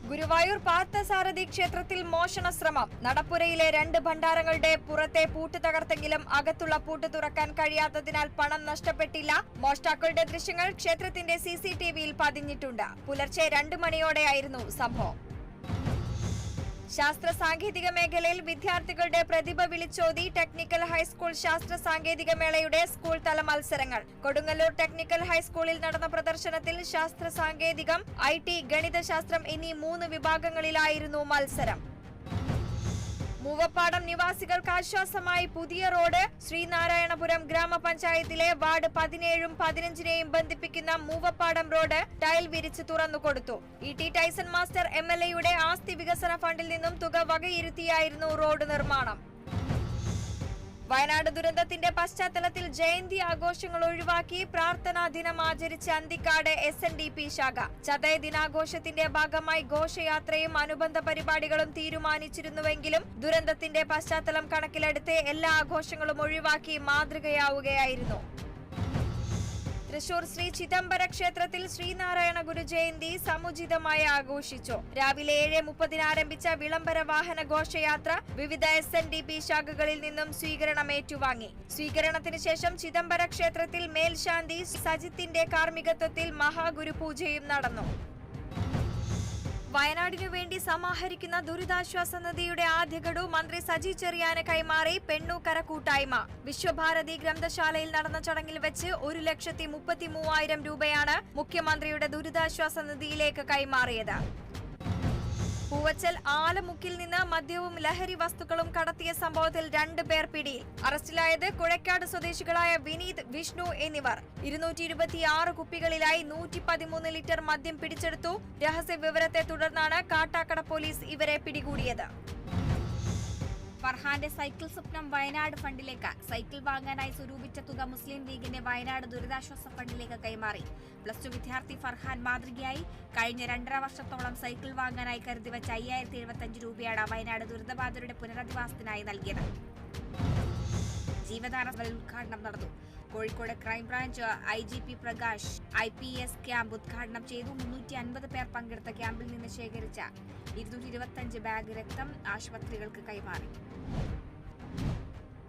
ഗുരുവായൂർ പാർത്ഥസാരഥി ക്ഷേത്രത്തിൽ മോഷണ ശ്രമം. നടപ്പുരയിലെ 2 ഭണ്ഡാരങ്ങളുടെ പുറത്തെ പൂട്ട് തകർത്തെങ്കിലും അകത്തുള്ള പൂട്ട് തുറക്കാൻ കഴിയാത്തതിനാൽ പണം നഷ്ടപ്പെട്ടില്ല. മോഷ്ടാക്കളുടെ ദൃശ്യങ്ങൾ ക്ഷേത്രത്തിന്റെ CCTVയിൽ പതിഞ്ഞിട്ടുണ്ട്. പുലർച്ചെ 2 മണിയോടെയായിരുന്നു സംഭവം. ശാസ്ത്ര സാങ്കേതിക മേഖലയിൽ വിദ്യാർത്ഥികളുടെ പ്രതിഭ വിളിച്ചോതി ടെക്നിക്കൽ ഹൈസ്കൂൾ ശാസ്ത്ര സാങ്കേതിക മേളയുടെ സ്കൂൾ തല മത്സരങ്ങൾ. കൊടുങ്ങല്ലൂർ ടെക്നിക്കൽ ഹൈസ്കൂളിൽ നടന്ന പ്രദർശനത്തിൽ ശാസ്ത്ര സാങ്കേതികം, IT, ഗണിതശാസ്ത്രം എന്നീ 3 വിഭാഗങ്ങളിലായിരുന്നു മത്സരം. മൂവപ്പാടം നിവാസികൾക്ക് ആശ്വാസമായി പുതിയ റോഡ്. ശ്രീനാരായണപുരം ഗ്രാമപഞ്ചായത്തിലെ വാർഡ് 17ഉം 15നെയും ബന്ധിപ്പിക്കുന്ന മൂവപ്പാടം റോഡ് ടൈൽ വിരിച്ച് തുറന്നുകൊടുത്തു. ET ടൈസൺ മാസ്റ്റർ MLAയുടെ ആസ്തി വികസന ഫണ്ടിൽ നിന്നും തുക വകയിരുത്തിയായിരുന്നു റോഡ് നിർമ്മാണം. വയനാട് ദുരന്തത്തിന്റെ പശ്ചാത്തലത്തിൽ ജയന്തി ആഘോഷങ്ങൾ ഒഴിവാക്കി പ്രാർത്ഥനാ ദിനം ആചരിച്ച് അന്തിക്കാട് SNDP ശാഖ. ചതയ ദിനാഘോഷത്തിന്റെ ഭാഗമായി ഘോഷയാത്രയും അനുബന്ധ പരിപാടികളും തീരുമാനിച്ചിരുന്നുവെങ്കിലും ദുരന്തത്തിന്റെ പശ്ചാത്തലം കണക്കിലെടുത്ത് എല്ലാ ആഘോഷങ്ങളും ഒഴിവാക്കി മാതൃകയാവുകയായിരുന്നു. തൃശൂർ ശ്രീ ചിദംബര ക്ഷേത്രത്തിൽ ശ്രീനാരായണ ഗുരു ജയന്തി സമുചിതമായി ആഘോഷിച്ചു. രാവിലെ 7:30 ആരംഭിച്ച വിളംബര വാഹന ഘോഷയാത്ര വിവിധ SNDP ശാഖകളിൽ നിന്നും സ്വീകരണം ഏറ്റുവാങ്ങി. സ്വീകരണത്തിന് ശേഷം ചിദംബര ക്ഷേത്രത്തിൽ മേൽശാന്തി സജിത്തിന്റെ കാർമ്മികത്വത്തിൽ മഹാഗുരുപൂജയും നടന്നു. വയനാടിനു വേണ്ടി സമാഹരിക്കുന്ന ദുരിതാശ്വാസ നിധിയുടെ ആദ്യ ഗഡു മന്ത്രി സജി ചെറിയാന് കൈമാറി പെണ്ണൂക്കര കൂട്ടായ്മ. വിശ്വഭാരതി ഗ്രന്ഥശാലയിൽ നടന്ന ചടങ്ങിൽ വെച്ച് 1,33,000 രൂപയാണ് മുഖ്യമന്ത്രിയുടെ ദുരിതാശ്വാസ നിധിയിലേക്ക് കൈമാറിയത്. പൂവച്ചൽ ആലമുക്കിൽ നിന്ന് മദ്യവും ലഹരി വസ്തുക്കളും കടത്തിയ സംഭവത്തിൽ 2 പേർ പിടിയിൽ. അറസ്റ്റിലായത് കുഴക്കാട് സ്വദേശികളായ വിനീത്, വിഷ്ണു എന്നിവർ. 226 കുപ്പികളിലായി 113 ലിറ്റർ മദ്യം പിടിച്ചെടുത്തു. രഹസ്യ വിവരത്തെ തുടർന്നാണ് കാട്ടാക്കട പോലീസ് ഇവരെ പിടികൂടിയത്. ഫർഹാന്റെ സൈക്കിൾ സ്വപ്നം വയനാട് ഫണ്ടിലേക്ക്. സൈക്കിൾ വാങ്ങാനായി സ്വരൂപിച്ച തുക മുസ്ലിം ലീഗിന്റെ വയനാട് ദുരിതാശ്വാസ ഫണ്ടിലേക്ക് കൈമാറി. +2 വിദ്യാർത്ഥി ഫർഹാൻ മാതൃകയായി. കഴിഞ്ഞ 2.5 വർഷത്തോളം സൈക്കിൾ വാങ്ങാനായി കരുതിവെച്ച 5075 രൂപയാണ് വയനാട് ദുരിതബാധിതരുടെ പുനരധിവാസത്തിനായി നൽകിയത്. ജീവദാന ഉദ്ഘാടനം നടന്നു. Kozhikode crime branch IGP Prakash IPS camp ഉദ്ഘാടനം ചെയ്തു. 350 പേർ പങ്കെടുത്ത ക്യാമ്പിൽ നിന്ന് ശേഖരിച്ച 225 ബാഗ് രക്തം ആശുപത്രികൾക്ക് കൈമാറി.